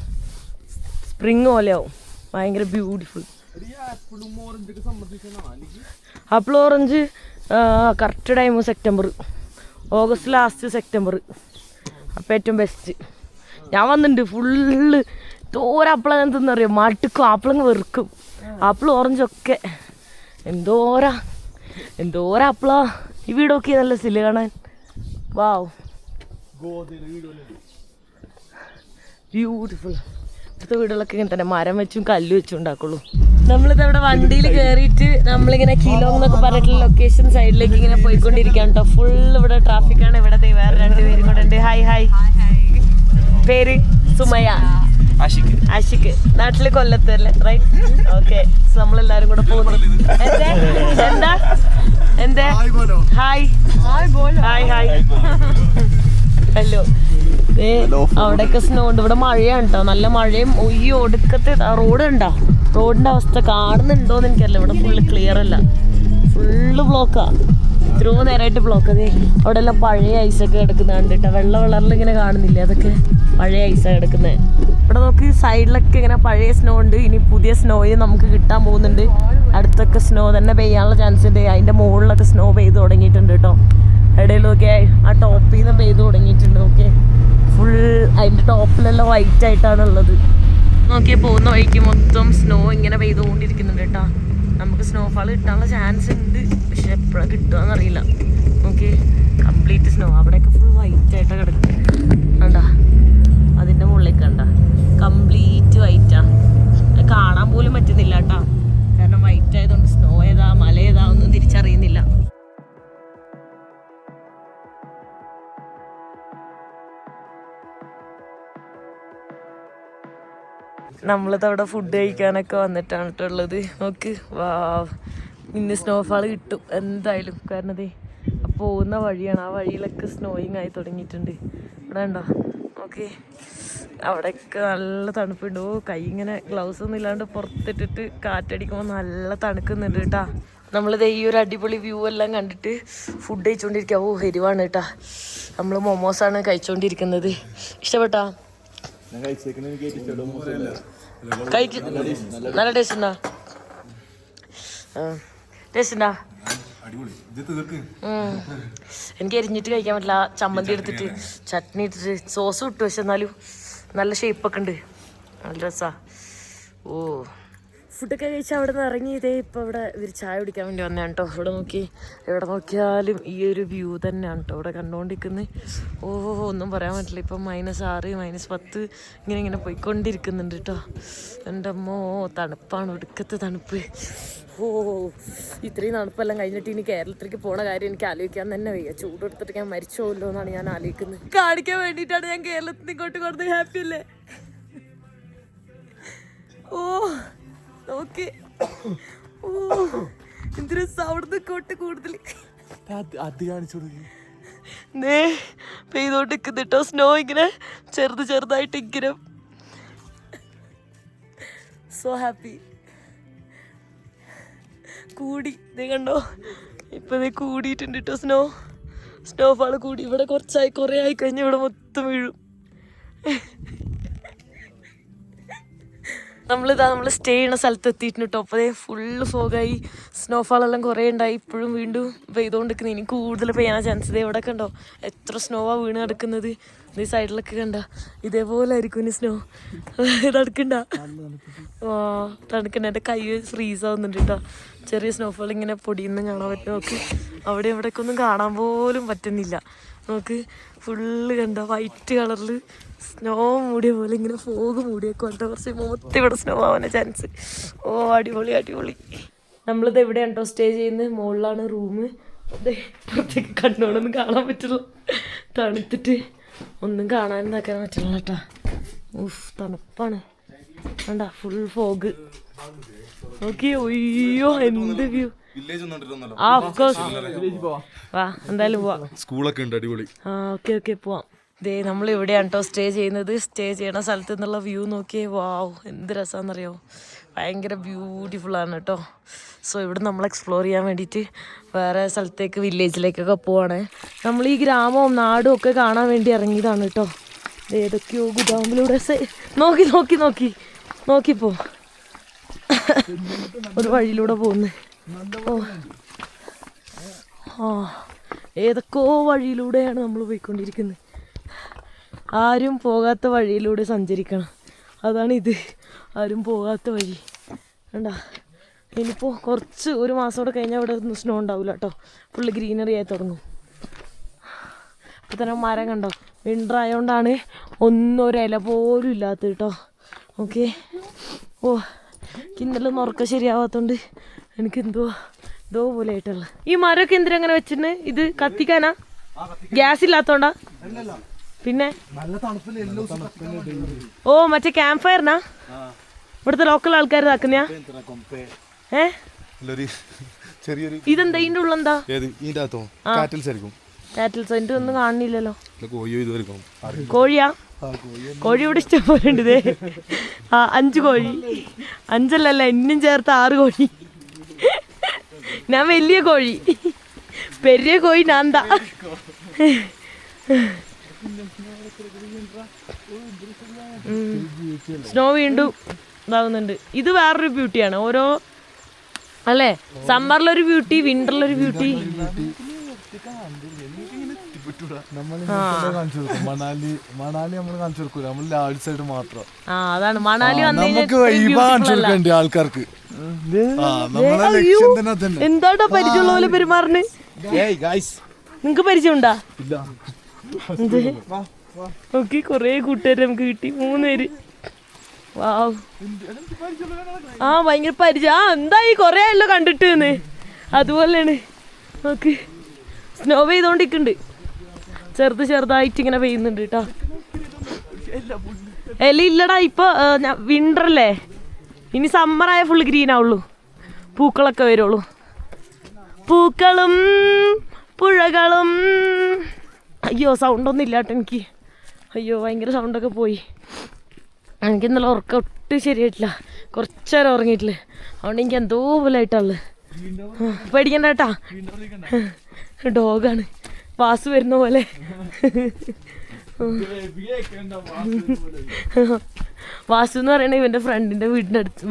സ്പ്രിങ് പോലെയാവും. ഭയങ്കര beautiful. Apple orange correct time September, August last September. അപ്പം ഏറ്റവും ബെസ്റ്റ്. ഞാൻ വന്നിട്ടുണ്ട് ഫുള്ള് തോരാപ്പിള ഞാൻ തിന്നറിയോ, മടുക്കും. ആപ്പിളങ്ങ് വെറുക്കും. ആപ്പിൾ ഓറഞ്ചൊക്കെ എന്തോരാപ്പിളാ. ഈ വീടൊക്കെ നല്ല സ്ഥില് കാണാൻ. വാവ്, ബ്യൂട്ടിഫുൾ. ഇവിടുത്തെ വീടുകളൊക്കെ ഇങ്ങനെ തന്നെ മരം വെച്ചും കല്ല് വെച്ചും ഉണ്ടാക്കുള്ളൂ. നമ്മളിത് അവിടെ വണ്ടിയിൽ കയറിയിട്ട് നമ്മളിങ്ങനെ കിലോ എന്നൊക്കെ പറഞ്ഞിട്ടുള്ള ലൊക്കേഷൻ സൈഡിലേക്ക് ഇങ്ങനെ പോയിക്കൊണ്ടിരിക്കുകയാണ് കേട്ടോ. ഫുൾ ഇവിടെ ട്രാഫിക്കാണ്. ഇവിടെ വേറെ 2 പേരും കൂടെ ഉണ്ട്. Hi hi. പേര് സുമയ, ആഷിക്ക്. നാട്ടില് കൊല്ലത്തല്ലേ, റൈറ്റ്? ഓക്കെ. നമ്മളെല്ലാരും കൂടെ പോകുന്നു. എന്താ എന്താ ഹായ് ഹായ് ഹായ് ഹലോ. അവിടെയൊക്കെ സ്നോ ഉണ്ട്. ഇവിടെ മഴയാണ് കേട്ടോ, നല്ല മഴയും. ഒടുക്കത്തെ റോഡ് ഉണ്ടോ? റോഡിന്റെ അവസ്ഥ കാണുന്നുണ്ടോന്ന് എനിക്കറിയില്ല. ഇവിടെ ഫുള്ള് ക്ലിയർ അല്ല, ഫുള്ള് ബ്ലോക്കാ. ഇത്രയോ നേരമായിട്ട് ബ്ലോക്ക്. അതെ അവിടെ എല്ലാം പഴയ ഐസൊക്കെ കിടക്കുന്നുണ്ട് കേട്ടോ. വെള്ള കളറിൽ ഇങ്ങനെ കാണുന്നില്ലേ, അതൊക്കെ പഴയ ഐസാണ് കിടക്കുന്നത്. ഇവിടെ നോക്കി സൈഡിലൊക്കെ ഇങ്ങനെ പഴയ സ്നോ ഉണ്ട്. ഇനി പുതിയ സ്നോയിൽ നമുക്ക് കിട്ടാൻ പോകുന്നുണ്ട്. അടുത്തൊക്കെ സ്നോ തന്നെ പെയ്യാനുള്ള ചാൻസ് ഉണ്ട്. അതിൻ്റെ മുകളിലൊക്കെ സ്നോ പെയ്ത് തുടങ്ങിയിട്ടുണ്ട് കേട്ടോ. ഇടയിലൊക്കെ ആ ടോപ്പിൽ നിന്ന് പെയ്ത് തുടങ്ങിയിട്ടുണ്ട്. ഓക്കെ, ഫുൾ അതിൻ്റെ ടോപ്പിലെല്ലാം വൈറ്റ് ആയിട്ടാണ് ഉള്ളത്. നോക്കിയാൽ പോകുന്ന വഴിക്ക് മൊത്തം സ്നോ ഇങ്ങനെ പെയ്തുകൊണ്ടിരിക്കുന്നുണ്ട് കേട്ടോ. നമുക്ക് സ്നോഫാൾ കിട്ടാനുള്ള ചാൻസ് ഉണ്ട്, പക്ഷെ എപ്പോഴാണ് കിട്ടുകയെന്നറിയില്ല. Okay, complete snow. അവിടെയൊക്കെ ഫുൾ വൈറ്റ് ആയിട്ടാണ് കിടക്കുന്നത്. കണ്ടാ, അതിൻ്റെ മുകളിലേക്ക് കണ്ട കംപ്ലീറ്റ് വൈറ്റാണ്. കാണാൻ പോലും പറ്റുന്നില്ല കേട്ടോ, കാരണം വൈറ്റ് ആയതുകൊണ്ട് സ്നോ ഏതാ മല ഏതാ ഒന്നും തിരിച്ചറിയുന്നില്ല. നമ്മളിതവിടെ ഫുഡ് കഴിക്കാനൊക്കെ വന്നിട്ടാണ് കേട്ടുള്ളത്. നോക്ക്, വാ, ഇന്ന് സ്നോഫാൾ കിട്ടും എന്തായാലും. കാരണം അതേ പോകുന്ന വഴിയാണ്, ആ വഴിയിലൊക്കെ സ്നോയിങ് ആയി തുടങ്ങിയിട്ടുണ്ട്. ഇവിടെ ഉണ്ടോ? ഓക്കെ, അവിടെയൊക്കെ നല്ല തണുപ്പുണ്ട്. കൈ ഇങ്ങനെ ഗ്ലൗസ് ഒന്നും ഇല്ലാണ്ട് പുറത്തിട്ടിട്ട് കാറ്റടിക്കുമ്പോൾ നല്ല തണുക്കുന്നുണ്ട് കേട്ടാ. നമ്മളിത് ഈ ഒരു അടിപൊളി വ്യൂ എല്ലാം കണ്ടിട്ട് ഫുഡ് കഴിച്ചുകൊണ്ടിരിക്കുക. എരിവാണ് കേട്ടാ. നമ്മൾ മൊമോസാണ് കഴിച്ചുകൊണ്ടിരിക്കുന്നത്. ഇഷ്ടപ്പെട്ടാ? നല്ല ടേസ്റ്റ് ഉണ്ടോ? ടേസ്റ്റ് ഉണ്ടോ? എനിക്ക് എരിഞ്ഞിട്ട് കഴിക്കാൻ പറ്റില്ല. ചമ്മന്തി എടുത്തിട്ട് ചട്നി ഇട്ടിട്ട് സോസ് ഇട്ടു, പക്ഷെ എന്നാലും നല്ല ഷേപ്പൊക്കെ ഉണ്ട്, നല്ല രസാ. ഫുഡൊക്കെ കഴിച്ച് അവിടെ നിന്ന് ഇറങ്ങി ഇതേ ഇപ്പോൾ ഇവിടെ ഇവർ ചായ കുടിക്കാൻ വേണ്ടി വന്നതാണ് കേട്ടോ. ഇവിടെ നോക്കി, എവിടെ നോക്കിയാലും ഈ ഒരു വ്യൂ തന്നെയാണ് കേട്ടോ ഇവിടെ കണ്ടുകൊണ്ടിരിക്കുന്നത്. ഒന്നും പറയാൻ പറ്റില്ല. ഇപ്പം -6 -10 ഇങ്ങനെ പോയിക്കൊണ്ടിരിക്കുന്നുണ്ട് കേട്ടോ. എൻ്റെ അമ്മോ, തണുപ്പാണ്, ഒടുക്കത്തെ തണുപ്പ്. ഇത്രയും തണുപ്പെല്ലാം കഴിഞ്ഞിട്ട് ഇനി കേരളത്തിലേക്ക് പോണ കാര്യം എനിക്ക് ആലോചിക്കാൻ തന്നെ വയ്യ. ചൂടെടുത്തിട്ട് ഞാൻ മരിച്ചു പോലോ എന്നാണ് ഞാൻ ആലോചിക്കുന്നത്. കാണിക്കാൻ വേണ്ടിയിട്ടാണ് ഞാൻ കേരളത്തിൽ ഇങ്ങോട്ട് കൊടുത്ത്. ഹാപ്പി അല്ലേ? ഓക്കെ, എന്തൊരു സൗണ്ട് കോട്ട് കൂടുതൽ പെയ്തോണ്ടിരിക്കുന്നു കേട്ടോ. സ്നോ ഇങ്ങനെ ചെറുതായിട്ട് ഇങ്ങനെ. So happy. കൂടി കണ്ടോ, ഇപ്പൊ കൂടിയിട്ടുണ്ട് കേട്ടോ. സ്നോഫാള് കൂടി. ഇവിടെ കുറേ ആയി കഴിഞ്ഞ് ഇവിടെ മൊത്തം വീഴും. നമ്മൾ സ്റ്റേ ചെയ്യുന്ന സ്ഥലത്ത് എത്തിയിട്ടുണ്ട് കേട്ടോ. അപ്പോൾ ഫുള്ള് ഫോഗായി, സ്നോഫാളെല്ലാം കുറേ ഉണ്ടായി. ഇപ്പോഴും വീണ്ടും പെയ്തുകൊണ്ടിരിക്കുന്നത്. ഇനി കൂടുതൽ പെയ്യാൻ ചാൻസ്. ഇത് എവിടെ കണ്ടോ എത്ര സ്നോവാണ് വീണ് കിടക്കുന്നത്. ഈ സൈഡിലൊക്കെ കണ്ട ഇതേപോലെ ആയിരിക്കും ഇനി സ്നോ. തണുക്കണ്ട, തണുക്കണ്ട. എൻ്റെ കൈ ഫ്രീസ് ആവുന്നുണ്ട് കേട്ടോ. ചെറിയ സ്നോഫാൾ ഇങ്ങനെ പൊടിയൊന്നും കാണാൻ പറ്റും. നോക്ക്, അവിടെ എവിടേക്ക് ഒന്നും കാണാൻ പോലും പറ്റുന്നില്ല. നോക്ക്, ഫുള്ള് കണ്ട വൈറ്റ് കളറിൽ സ്നോ മൂടിയ പോലെ ഇങ്ങനെ ഫോഗ് മൂടിയേക്കും. കേട്ടോ, കുറച്ച് മൊത്തം ഇവിടെ സ്നോ ആവാനാ ചാൻസ്. അടിപൊളി. നമ്മളിത് എവിടെയാണ് കേട്ടോ സ്റ്റേ ചെയ്യുന്നത്? മുകളിലാണ് റൂം. പുറത്തേക്ക് കണ്ണോടൊന്നും കാണാൻ പറ്റില്ല, തണുത്തിട്ട് ഒന്നും കാണാൻ പറ്റില്ല കേട്ടോ. തണുപ്പാണ്. വേണ്ട, ഫുൾ ഫോഗ്. ഓക്കെ, ഒയ്യോ എന്ത് വ്യൂ. വാ, എന്തായാലും പോവാം. സ്കൂളൊക്കെ ഉണ്ട്, അടിപൊളി. ഓക്കെ പോവാം. ദേ നമ്മൾ ഇവിടെയാണ് കേട്ടോ സ്റ്റേ ചെയ്യുന്നത്. സ്റ്റേ ചെയ്യണ സ്ഥലത്ത് നിന്നുള്ള വ്യൂ നോക്കിയേ, വാവ്, എന്ത് രസമാണെന്നറിയോ. ഭയങ്കര ബ്യൂട്ടിഫുള്ളാണ് കേട്ടോ. സോ ഇവിടെ നമ്മൾ എക്സ്പ്ലോർ ചെയ്യാൻ വേണ്ടിയിട്ട് വേറെ സ്ഥലത്തേക്ക്, വില്ലേജിലേക്കൊക്കെ പോവാണ്. നമ്മൾ ഈ ഗ്രാമവും നാടും ഒക്കെ കാണാൻ വേണ്ടി ഇറങ്ങിയതാണ് കേട്ടോ. ഏതൊക്കെയോ ഗുദാമിലൂടെ നോക്കിപ്പോ ഒരു വഴിയിലൂടെ പോകുന്നു. ഏതൊക്കെയോ വഴിയിലൂടെയാണ് നമ്മൾ പോയിക്കൊണ്ടിരിക്കുന്നത്. ആരും പോകാത്ത വഴിയിലൂടെ സഞ്ചരിക്കണം, അതാണിത്. ആരും പോകാത്ത വഴി വേണ്ട. ഇനിയിപ്പോൾ ഒരു മാസം കഴിഞ്ഞാൽ ഇവിടെ ഒന്നും സ്നോ ഉണ്ടാവില്ല കേട്ടോ. ഫുള്ള് ഗ്രീനറി ആയി തുടങ്ങും. അപ്പോൾ തന്നെ മരം കണ്ടോ, വിൻ്റർ ആയതുകൊണ്ടാണ് ഒന്നും ഒരു ഇല പോലും ഇല്ലാത്തത് കേട്ടോ. ഓക്കെ, ഇന്നലെ ഒന്നും ഉറക്കം ശരിയാവാത്തോണ്ട് എനിക്ക് എന്തോ പോലെ ആയിട്ടുള്ള. ഈ മരമൊക്കെ എന്തിനാ അങ്ങനെ വെച്ചിട്ട്? ഇത് കത്തിക്കാനാ? ഗ്യാസ് ഇല്ലാത്തോണ്ടാ? പിന്നെ ഓ മറ്റേ ക്യാമ്പ് ഫയറിനാ? ഇവിടുത്തെ ലോക്കൽ ആൾക്കാർ ഇതാക്കുന്ന? ഇതെന്താ ഇതിന്റെ ഉള്ളെന്താ? കാറ്റിൽസ് അതിന്റെ ഒന്നും കാണുന്നില്ലല്ലോ. കോഴിയാ? കോഴി ഇവിടെ ഇഷ്ടം പോലെ ഉണ്ട്. ഇതേ 5 കോഴി, 5 എന്നും ചേർത്ത് 6 കോഴി. ഞാൻ വലിയ കോഴി, പെരിയ കോഴി നാന്താ. സ്നോ വീണ്ടും ഇതാവുന്നുണ്ട്. ഇത് വേറൊരു ബ്യൂട്ടിയാണ്. ഓരോ അല്ലേ, സമ്മറിലൊരു ബ്യൂട്ടി, വിന്ററിലൊരു ബ്യൂട്ടി. അതാണ് മണാലി ആൾക്കാർക്ക്. എന്താട്ടോ പരിചയമുള്ള പോലെ പെരുമാറിന്? നിങ്ങക്ക് പരിചയമുണ്ടാ? നോക്കി കൊറേ കൂട്ടുകാര് നമുക്ക് കിട്ടി, 3 പേര്. വാവ്, ഭയങ്കര പരിചയം. എന്തായി കൊറേ ആയല്ലോ കണ്ടിട്ട്. അതുപോലെയാണ്. നോക്ക്, സ്നോ പെയ്തോണ്ടിരിക്കുന്നുണ്ട്. ചെറുതായിട്ട് ഇങ്ങനെ പെയ്യുന്നുണ്ട് കേട്ടോ. ഇല്ലടാ, ഇപ്പൊ വിന്റർ അല്ലേ, ഇനി സമ്മറായ ഫുള്ള് ഗ്രീൻ ആവുള്ളൂ, പൂക്കളൊക്കെ വരുള്ളൂ. പൂക്കളും പുഴകളും. അയ്യോ സൗണ്ടൊന്നും ഇല്ല കേട്ടോ എനിക്ക്. അയ്യോ ഭയങ്കര സൗണ്ടൊക്കെ പോയി. എനിക്ക് ഇന്നലെ ഉറക്കം ഒട്ടും ശരിയായിട്ടില്ല, കുറച്ചേരം ഉറങ്ങിയിട്ടില്ല. അതുകൊണ്ട് എനിക്ക് എന്തോ പോലെ ആയിട്ടുള്ളത്. പേടിക്കണ്ട കേട്ടാ, ഡോഗാണ്. വാസു വരുന്ന പോലെ. വാസു എന്ന് പറയണ ഇവൻ്റെ ഫ്രണ്ടിൻ്റെ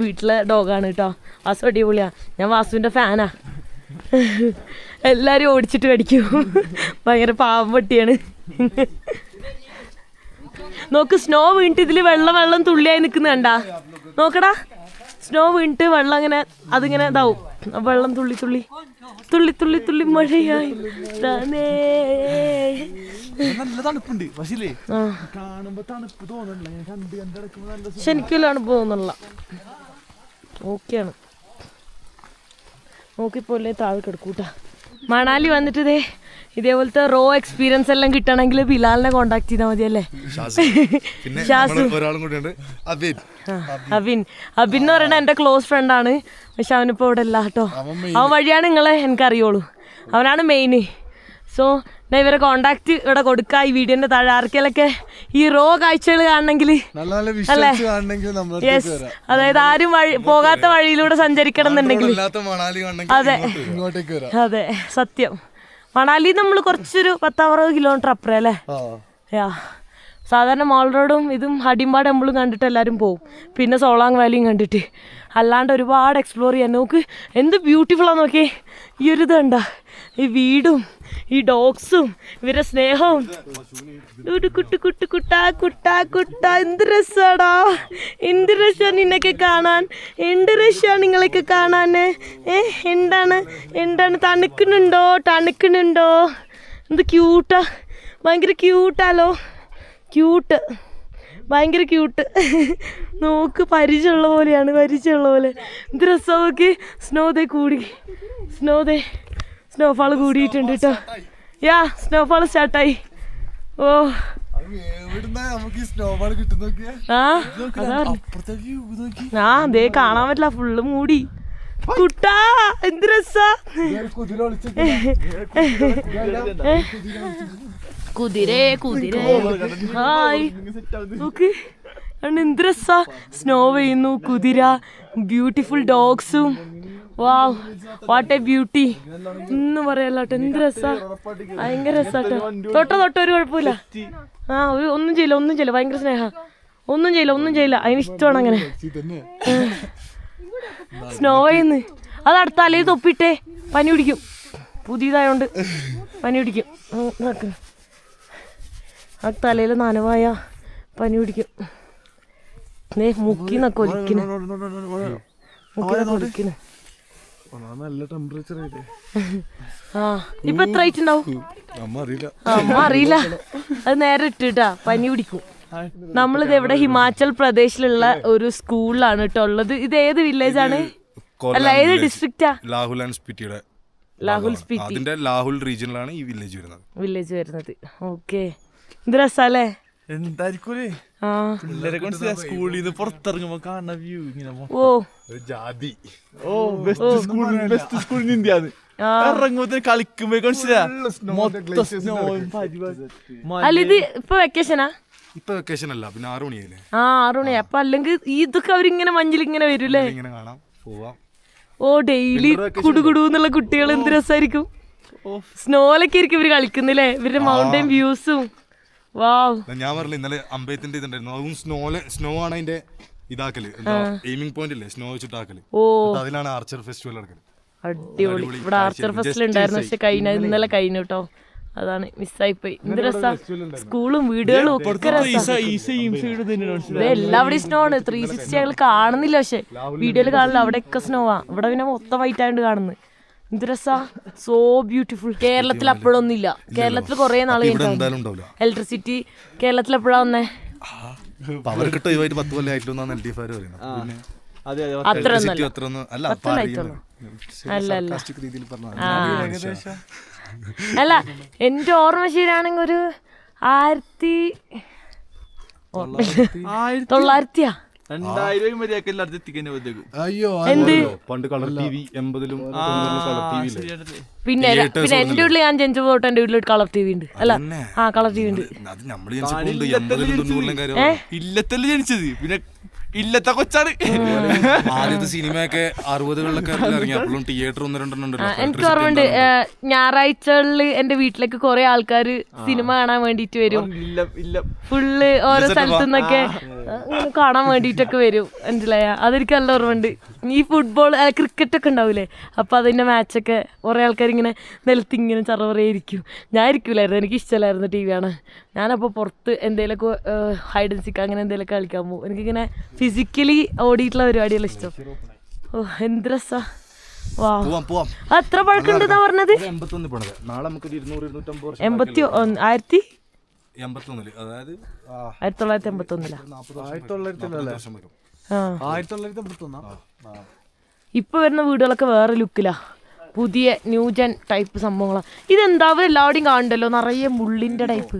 വീട്ടിലെ ഡോഗാണ് കേട്ടോ. വാസു അടിപൊളിയാ. ഞാൻ വാസുവിൻ്റെ ഫാനാ. എല്ലാവരും ഓടിച്ചിട്ട് കടിക്കും. ഭയങ്കര പാവം പട്ടിയാണ്. നോക്ക്, സ്നോ വീണിട്ട് ഇതിൽ വെള്ളം തുള്ളിയായി നിൽക്കുന്ന കണ്ടാ? നോക്കടാ, സ്നോ വീണിട്ട് വെള്ളം ഇങ്ങനെ അതിങ്ങനെ ഇതാവും. വെള്ളം തുള്ളി തുള്ളി തുള്ളി തുള്ളി തുള്ളി മഴയായി. ശരിക്കും പോകുന്നുള്ള ഓക്കെയാണ്. നോക്കിപ്പോലെ താഴെ കിടക്കൂട്ടാ. മണാലി വന്നിട്ട് ഇതേപോലത്തെ റോ എക്സ്പീരിയൻസ് എല്ലാം കിട്ടണമെങ്കിൽ ബിലാലിനെ കോണ്ടാക്ട് ചെയ്താൽ മതിയല്ലേ? അബിൻ എന്ന് പറയുന്നത് എൻ്റെ ക്ലോസ് ഫ്രണ്ടാണ്. പക്ഷെ അവനിപ്പോൾ ഇവിടെ ഇല്ല കേട്ടോ. അവൻ വഴിയാണ് നിങ്ങളെ എനിക്കറിയുള്ളൂ. അവനാണ് മെയിൻ. സോ ഞാൻ ഇവരെ കോണ്ടാക്ട് ഇവിടെ കൊടുക്കുക. ഈ വീഡിയോൻ്റെ താഴെ ആർക്കെങ്കിലൊക്കെ ഈ റോ കാഴ്ചകൾ കാണണമെങ്കിൽ അല്ലേ, യെസ്, അതായത് ആരും പോകാത്ത വഴിയിലൂടെ സഞ്ചരിക്കണം എന്നുണ്ടെങ്കിൽ അതെ സത്യം. മണാലി നമ്മൾ കുറച്ചൊരു 10-60 കിലോമീറ്റർ അപ്പുറം അല്ലേ? സാധാരണ മോൾ റോഡും ഇതും ഹഡിംബ ടെമ്പിളും കണ്ടിട്ട് എല്ലാവരും പോവും. പിന്നെ സോളാങ് വാലിയും കണ്ടിട്ട്. അല്ലാണ്ട് ഒരുപാട് എക്സ്പ്ലോർ ചെയ്യാൻ. നോക്ക് എന്ത് ബ്യൂട്ടിഫുള്ളാണ്. നോക്കിയേ ഈ ഒരു ഇത് കണ്ട, ഈ വീടും ഈ ഡോഗ്സും ഇവരുടെ സ്നേഹവും. കുട്ട എന്ത് രസാടാ, എന്ത് രസമാണ് നിന്നൊക്കെ കാണാൻ, എന്ത് രസമാണ് നിങ്ങളൊക്കെ കാണാൻ. എന്താണ് തണുക്കുന്നുണ്ടോ? എന്ത് ക്യൂട്ടാ, ഭയങ്കര ക്യൂട്ടാലോ. ഭയങ്കര ക്യൂട്ട്. നോക്ക് പരിചയമുള്ള പോലെയാണ്, പരിചയമുള്ള പോലെ. എന്ത് രസം നോക്കി. സ്നോഫാൾ കൂടിയിട്ടുണ്ട് കേട്ടോ. സ്നോഫാൾ സ്റ്റാർട്ടായി. ഓ ദേ കാണാൻ പറ്റില്ല, ഫുള്ള് മൂടി. കുട്ടാ എന്ത് രസാ. കുതിരേ ഹായ് നോക്ക്, എന്ത് രസാ. സ്നോ പെയ്യുന്നു, കുതിര, ബ്യൂട്ടിഫുൾ ഡോഗ്സും. Wow, what a beauty. ഒന്നും പറയല്ലോ. എന്ത് രസാ, ഭയങ്കര രസാട്ടോ. തൊട്ടോ ഒരു കുഴപ്പമില്ല. ഒന്നും ചെയ്യില്ല. ഭയങ്കര സ്നേഹ. ഒന്നും ചെയ്യില്ല. അതിന് ഇഷ്ടമാണ് അങ്ങനെ. സ്നോ പെയ്യുന്നു. അത് അടുത്ത തലയിൽ തൊപ്പിട്ടേ പനി പിടിക്കും. പുതിയതായോണ്ട് പനി പിടിക്കും. ആ തലയിൽ നനവായ പനി പിടിക്കും. മുക്കിന്നൊക്കെ ഒലിക്കുന്നു. ഇപ്പൊ എത്ര ആയിട്ടുണ്ടാവും? അമ്മ അറിയില്ല. അത് നേരെ ഇട്ടിട്ടാ പനി പിടിക്കും. നമ്മളിത് എവിടെ ഹിമാചൽ പ്രദേശിലുള്ള ഒരു സ്കൂളിലാണ് കേട്ടോ ഉള്ളത്. ഇത് ഏത് വില്ലേജ് ആണ്? അല്ല ഏത് ഡിസ്ട്രിക്റ്റാ? ലാഹുൽ ആൻഡ് സ്പിറ്റിയുടെ ലാഹുൽ സ്പിറ്റി. അതിന്റെ ലാഹുൽ റീജിയനിലാണ് ഈ വില്ലേജ് വരുന്നത്. ഓക്കെ, ഇത് രസാലേ? എന്തായിരിക്കും പിള്ളേരെ കൊണ്ട് സ്കൂളിൽ നിന്ന് പുറത്തിറങ്ങുമ്പോ കാണുന്ന വ്യൂ ഇങ്ങനെ. ജാതി ബെസ്റ്റ് സ്കൂൾ ഇന്ത്യ ഇറങ്ങുമ്പോ കളിക്കുമ്പോ അല്ല ഇത് ഇപ്പൊ വെക്കേഷനാ? ഇപ്പൊ വെക്കേഷൻ അല്ല, പിന്നെ 6 മണിയായില്ലേ? 6 മണി. അപ്പൊ അല്ലെങ്കിൽ ഇതൊക്കെ അവരിങ്ങനെ മഞ്ഞിൽ ഇങ്ങനെ വരൂലേ? ഇങ്ങനെ കാണാം, പോവാം. ഡെയിലി കുടുകുടുന്നുള്ള കുട്ടികൾ എന്ത് രസമായിരിക്കും. സ്നോയിലൊക്കെ ആയിരിക്കും ഇവര് കളിക്കുന്നില്ലേ, ഇവരുടെ മൗണ്ടൻ വ്യൂസും. വാവ്, ഞാൻ പറഞ്ഞില്ല ഇന്നലെ അമ്പയത്തിന്റെ ഇതുണ്ടായിരുന്നു, അതും സ്നോ ആണ് അതിന്റെ ഇതാക്കല്, എയിമിംഗ് പോയിന്റ് ഇല്ലേ, സ്നോ വെച്ചിട്ടാക്കല്. അതിലാണ് ആർച്ചർ ഫെസ്റ്റിവൽ നടക്കല്. അടിപൊളി. ഇവിടെ ആർച്ചർ ഫെസ്റ്റിവൽ ഉണ്ടായിരുന്നു, പക്ഷെ ഇന്നലെ കഴിഞ്ഞു കേട്ടോ. അതാണ് മിസ്സായിപ്പോയി. എന്ത് രസാ, സ്കൂളും വീടുകളും ഒക്കെ എല്ലാവിടെയും സ്നോ ആണ്. 360 ഞങ്ങൾ കാണുന്നില്ല, പക്ഷെ വീഡിയോയിൽ കാണില്ല. അവിടെയൊക്കെ സ്നോ ആ. ഇവിടെ പിന്നെ മൊത്തം വൈറ്റ് ആയിട്ട് കാണുന്നത്. എന്ത് രസാ, സോ ബ്യൂട്ടിഫുൾ. കേരളത്തിൽ അപ്പോഴൊന്നും ഇല്ല. കേരളത്തിൽ കുറെ നാള് ഇലക്ട്രിസിറ്റി കേരളത്തിൽ എപ്പോഴാ വന്നേ? പവർ കിട്ടും 10 കൊല്ലം ആയിട്ടുള്ള അത്ര അല്ല, എന്റെ ഓർമ്മ ശരിയാണെങ്കിൽ ഒരു 1900 പണ്ട് കളർ ടിവി 80-ലും പിന്നെ എന്റെ വീട്ടിൽ ഞാൻ ജനിച്ചപ്പോ തൊട്ട് എന്റെ വീട്ടിൽ കളർ ടി വി ഉണ്ട്. അല്ല കളർ ടി വി ഉണ്ട്. ഇല്ലത്തല്ലേ ജനിച്ചത്, പിന്നെ ഇല്ലത്തെ കൊച്ചാണ്. ആദ്യത്തെ സിനിമയൊക്കെ 60-കളിലൊക്കെ ഇറങ്ങി, അപ്പോഴും തിയേറ്റർ 1-2 ഉണ്ടല്ലോ. എനിക്ക് ഓർമ്മയുണ്ട്, ഞായറാഴ്ചകളിൽ എന്റെ വീട്ടിലേക്ക് കുറെ ആൾക്കാർ സിനിമ കാണാൻ വേണ്ടിട്ട് വരും. ഫുള്ള് ഓരോ സ്ഥലത്തു നിന്നൊക്കെ കാണാൻ വേണ്ടിട്ടൊക്കെ വരും. മനസ്സിലായ? അതെനിക്ക് നല്ല ഓർമ്മയുണ്ട്. ഈ ഫുട്ബോൾ ക്രിക്കറ്റ് ഒക്കെ ഉണ്ടാവൂലേ, അപ്പൊ അതിന്റെ മാച്ചൊക്കെ കുറെ ആൾക്കാർ ഇങ്ങനെ നിലത്ത് ഇങ്ങനെ ചറവറയിരിക്കും. ഞാൻ ഇരിക്കൂലായിരുന്നു, എനിക്ക് ഇഷ്ടമല്ലായിരുന്നു ടി വി കാണാൻ. ഞാനപ്പോൾ പുറത്ത് എന്തെങ്കിലുമൊക്കെ ഹൈഡ് ആൻഡ് സീക്ക് അങ്ങനെ എന്തെങ്കിലുമൊക്കെ കളിക്കാൻ പോകും. എനിക്കിങ്ങനെ ഫിസിക്കലി ഓടിയിട്ടുള്ള പരിപാടിയെല്ലാം ഇഷ്ടം. എന്ത് രസാ. വാ, അത്ര പഴക്കമുണ്ടെന്നാ പറഞ്ഞത്? 1981. ഇപ്പൊ വരുന്ന വീടുകളൊക്കെ വേറെ ലുക്കിലാ, പുതിയ ന്യൂജൻ ടൈപ്പ് സംഭവങ്ങളാണ്. ഇതെന്താ എല്ലാവരുടെയും കാണണ്ടല്ലോ, നിറയെ മുള്ളിന്റെ ടൈപ്പ്.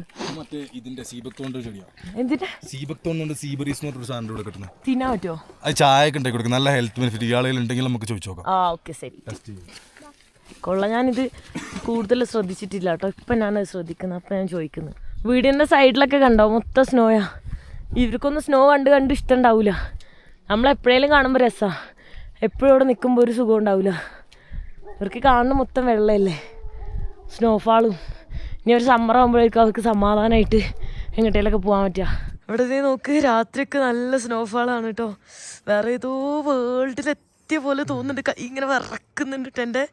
തിന്നാൻ പറ്റുമോ? ചായയൊക്കെ ഉണ്ടാക്കി കൊടുക്കും, നല്ല ഹെൽത്ത് ബെനിഫിറ്റ്. ഇയാളുകൾ ഉണ്ടെങ്കിൽ നമുക്ക് ചോദിച്ചു നോക്കാം. ഓക്കെ, ശരി, കൊള്ളാം. ഞാനിത് കൂടുതൽ ശ്രദ്ധിച്ചിട്ടില്ല കേട്ടോ, ഇപ്പം ഞാനത് ശ്രദ്ധിക്കുന്നത്. അപ്പം ഞാൻ ചോദിക്കുന്നത്, വീടിൻ്റെ സൈഡിലൊക്കെ കണ്ടോ മൊത്തം സ്നോയാ. ഇവർക്കൊന്നും സ്നോ കണ്ട് ഇഷ്ടം ഉണ്ടാവില്ല. നമ്മളെപ്പോഴേലും കാണുമ്പോൾ രസമാണ്, എപ്പോഴും ഇവിടെ നിൽക്കുമ്പോൾ ഒരു സുഖം ഉണ്ടാവില്ല. ഇവർക്ക് കാണുന്ന മൊത്തം വെള്ളമല്ലേ, സ്നോഫാളും. ഇനി ഒരു സമ്മർ ആകുമ്പോഴേക്കും അവർക്ക് സമാധാനമായിട്ട് എങ്ങോട്ടേലൊക്കെ പോകാൻ പറ്റുക. ഇവിടെ നോക്ക്, രാത്രിയൊക്കെ നല്ല സ്നോഫാളാണ് കേട്ടോ. വേറെ ഏതോ വേൾഡിലെത്തിയ പോലെ തോന്നുന്നുണ്ട്. കൈ ഇങ്ങനെ വിറക്കുന്നുണ്ട് കേട്ടോ എൻ്റെ.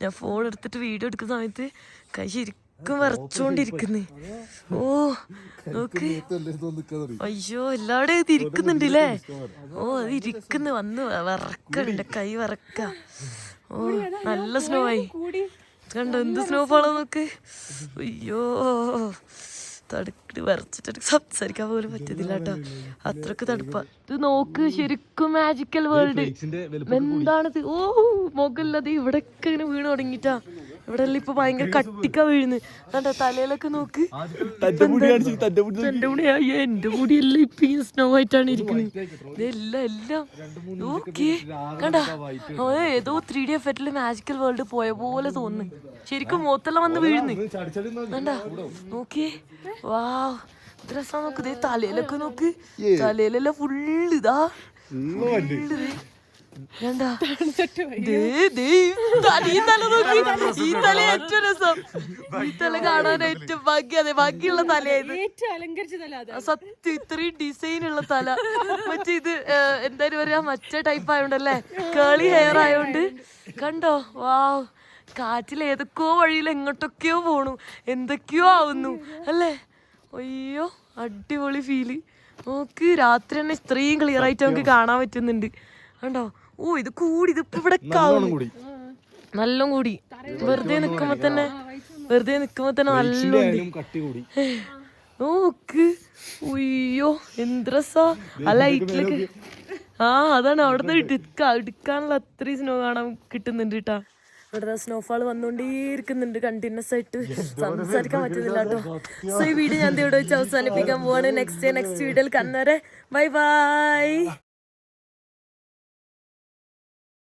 ഞാൻ ഫോൺ എടുത്തിട്ട് വീഡിയോ എടുക്കുന്ന സമയത്ത് കൈ ശരിക്കും വിറച്ചോണ്ടിരിക്കുന്നേ. നോക്ക്, അയ്യോ എല്ലാവരുടെയും ഇത് ഇരിക്കുന്നുണ്ട് അല്ലേ. അത് ഇരിക്കുന്നു, വന്ന് വിറക്കണ്ട്, കൈ വിറക്ക. നല്ല സ്നോ ആയി കണ്ടോ, എന്ത് സ്നോഫാളോ നോക്ക്. അയ്യോ, തടുക്കിട്ട് വിറച്ചിട്ട് സംസാരിക്കാൻ പോലും പറ്റുന്നില്ല കേട്ടോ, അത്രക്ക് തടുപ്പാ. ഇത് നോക്ക്, ശരിക്കും മാജിക്കൽ വേൾഡ്. എന്താണിത്? മുകളിലത് ഇവിടെയൊക്കെ ഇങ്ങനെ വീണ് തുടങ്ങിട്ടാ. ഇവിടെ എല്ലാം ഇപ്പൊ ഭയങ്കര കട്ടിക്കാ വീഴുന്നത്. കണ്ടോ തലയിലൊക്കെ നോക്ക്. എന്റെ മുടിയെല്ലാം ഇപ്പൊ ഈ സ്നോ ആയിട്ടാണ് ഇരിക്കുന്നത്. ഇതെല്ലാം നോക്കി കണ്ടാ, ഏതോ 3D എഫക്റ്റില് മാജിക്കൽ വേൾഡ് പോയ പോലെ തോന്നുന്നു. ശരിക്കും മുഖത്തെല്ലാം വന്ന് വീഴുന്നു. കണ്ടാ നോക്കിയേ, വാവ്, രസം. നോക്ക്, തലയിലൊക്കെ നോക്ക്, തലയിലെല്ലാം ഫുള്ള് ഇതാ, ഈ തല നോക്കി. ഈ തല ഏറ്റവും രസം, ഈ തല കാണാൻ ഏറ്റവും ഭാഗ്യം. അതെ, ബാക്കിയുള്ള തലയായത് സത്യം, ഇത്രയും ഡിസൈൻ ഉള്ള തല. മറ്റേ ഇത് എന്തായാലും പറയാ, മറ്റേ ടൈപ്പ് ആയോണ്ടല്ലേ, കേളി ഹെയർ ആയോണ്ട്. കണ്ടോ, വാവ്, കാറ്റിൽ ഏതൊക്കെയോ വഴിയിൽ എങ്ങോട്ടൊക്കെയോ പോണു, എന്തൊക്കെയോ ആവുന്നു അല്ലേ. അയ്യോ, അടിപൊളി ഫീല്. നോക്ക്, രാത്രി തന്നെ ഇത്രയും ക്ലിയർ ആയിട്ട് നമുക്ക് കാണാൻ പറ്റുന്നുണ്ട്. കണ്ടോ, ഇത് കൂടി, ഇതിപ്പോ ഇവിടെ നല്ലോണം കൂടി. വെറുതെ നിക്കുമ്പോ തന്നെ നല്ല നോക്ക്. ഉയ്യോ എന്ത് രസാ ആ ലൈറ്റിലൊക്കെ. ആ അതാണ് അവിടുന്ന് എടുക്കാനുള്ള അത്രയും സ്നോ കാണാൻ കിട്ടുന്നുണ്ട് കേട്ടാ. ഇവിടെ സ്നോഫാൾ വന്നുകൊണ്ടേയിരിക്കുന്നുണ്ട് കണ്ടിന്യൂസ് ആയിട്ട്. സംസാരിക്കാൻ പറ്റുന്നില്ല കേട്ടോ. സോ ഈ വീഡിയോ ഞാൻ ഇവിടെ വെച്ച് അവസാനിപ്പിക്കാൻ പോവാണ്. നെക്സ്റ്റ് വീഡിയോയിൽ കാണുന്നവരെ ബൈ ബൈ.